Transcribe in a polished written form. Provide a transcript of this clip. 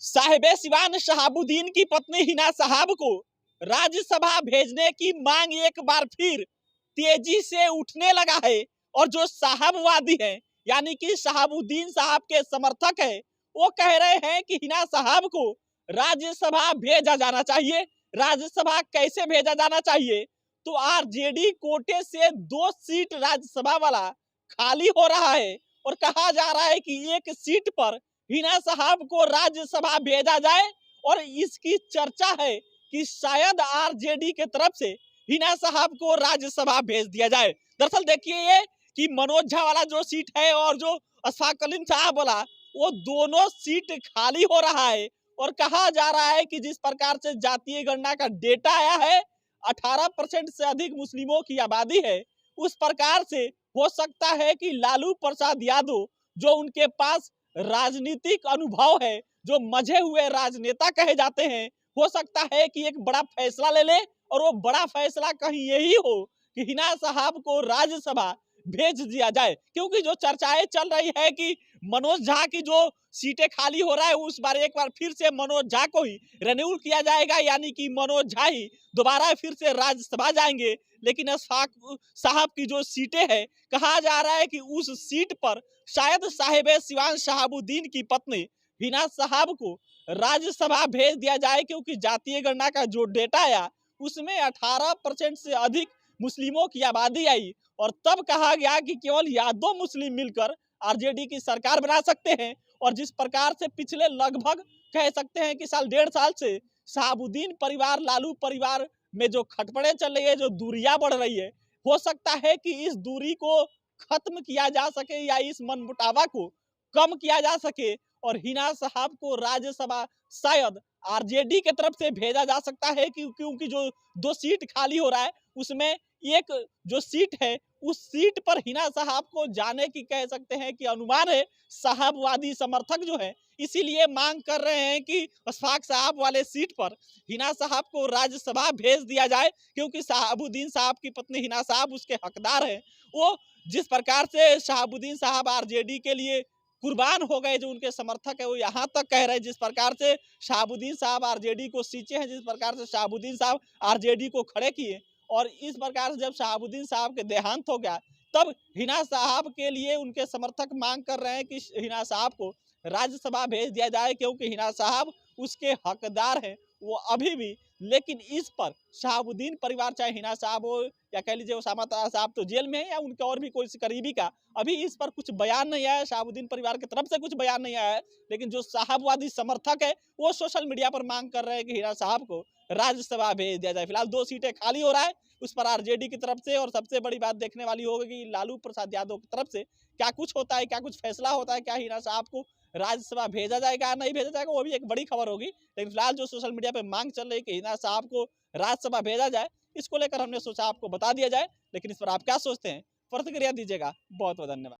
साहिबे सिवान शहाबुद्दीन की पत्नी हिना साहब को राज्यसभा भेजने की मांग एक बार फिर तेजी से उठने लगा है। और जो साहबवादी हैं यानी कि शहाबुद्दीन साहब के समर्थक है, वो कह रहे हैं कि हिना साहब को राज्यसभा भेजा जाना चाहिए। राज्यसभा कैसे भेजा जाना चाहिए? तो आरजेडी कोटे से 2 सीट राज्यसभा वाला खाली हो रहा है और कहा जा रहा है कि एक सीट पर हिना साहब को राज्यसभा भेजा जाए। और इसकी चर्चा है कि शायद आरजेडी के तरफ से हिना साहब को राज्यसभा भेज दिया जाए। दरअसल देखिए ये कि मनोज झा वाला जो सीट है और जो अशफाक कलीम साहब वाला, वो दोनों सीट खाली हो रहा है। और कहा जा रहा है कि जिस प्रकार से जातीय गणना का डेटा आया है, 18% से अधिक मुस्लिमों की आबादी है, उस प्रकार से हो सकता है कि लालू प्रसाद यादव जो उनके पास राजनीतिक अनुभव है, जो मजे हुए राजनेता कहे जाते हैं, हो सकता है कि एक बड़ा फैसला ले ले। और वो बड़ा फैसला कहीं यही हो कि हिना साहब को राज्यसभा भेज दिया जाए। क्योंकि जो चर्चाएं चल रही है कि मनोज झा की जो सीटें खाली हो रहा है, उस बार एक बार फिर से मनोज झा को ही रिन्यूअल किया जाएगा, यानी कि मनोज झा ही दोबारा फिर से राज्यसभा जाएंगे। लेकिन अशफाक साहब की जो सीटें हैं, कहा जा रहा है कि उस सीट पर शायद साहिबे सिवान शहाबुद्दीन की पत्नी हिना साहब को राज्यसभा भेज दिया जाए। क्योंकि जातीय गणना का जो डेटा आया, उसमें 18% से अधिक मुस्लिमों की आबादी आई। और तब कहा गया कि केवल यादव मुस्लिम मिलकर आरजेडी की सरकार बना सकते हैं। और जिस प्रकार से पिछले लगभग कह सकते हैं कि साल 1.5 साल से शहाबुद्दीन परिवार लालू परिवार में जो खटपड़े चल रही है, जो दूरियां बढ़ रही है, हो सकता है कि इस दूरी को खत्म किया जा सके या इस मनमुटावा को कम किया जा सके। और हिना साहब को राज्यसभा शायद आरजेडी के तरफ से भेजा जा सकता है, क्योंकि जो 2 सीट खाली हो रहा है, उसमें एक जो सीट है, उस सीट पर हिना साहब को जाने की कह सकते हैं कि अनुमान है। साहबवादी समर्थक जो है, इसीलिए मांग कर रहे हैं कि अशफाक साहब वाले सीट पर हिना साहब को राज्यसभा भेज दिया जाए। क्योंकि शहाबुद्दीन साहब की पत्नी हिना साहब उसके हकदार हैं। वो जिस प्रकार से शहाबुद्दीन साहब आरजेडी के लिए कुर्बान हो गए, जो उनके समर्थक है वो यहाँ तक कह रहे हैं, जिस प्रकार से शहाबुद्दीन साहब आरजेडी को सींचे हैं, जिस प्रकार से शहाबुद्दीन साहब आरजेडी को खड़े किए। और इस प्रकार से जब शहाबुद्दीन साहब के देहांत हो गया, तब हिना साहब के लिए उनके समर्थक मांग कर रहे हैं कि हिना साहब को राज्यसभा भेज दिया जाए। क्योंकि हिना साहब उसके हकदार हैं वो अभी भी। लेकिन इस पर शहाबुद्दीन परिवार, चाहे हिना साहब हो या कह लीजिए उसामा साहब तो जेल में है, या उनके और भी कोई करीबी का, अभी इस पर कुछ बयान नहीं आया। शहाबुद्दीन परिवार की तरफ से कुछ बयान नहीं आया है। लेकिन जो साहबवादी समर्थक है, वो सोशल मीडिया पर मांग कर रहे हैं कि हिना साहब को राज्यसभा भेज दिया जाए। फिलहाल 2 सीटें खाली हो रहा है उस पर आरजेडी की तरफ से। और सबसे बड़ी बात देखने वाली होगी कि लालू प्रसाद यादव की तरफ से क्या कुछ होता है, क्या कुछ फैसला होता है, क्या हिना साहब को राज्यसभा भेजा जाएगा नहीं भेजा जाएगा, वो भी एक बड़ी खबर होगी। लेकिन फिलहाल जो सोशल मीडिया पे मांग चल रही है कि हिना साहब को राज्यसभा भेजा जाए, इसको लेकर हमने सोचा आपको बता दिया जाए। लेकिन इस पर आप क्या सोचते हैं, प्रतिक्रिया दीजिएगा। बहुत बहुत धन्यवाद।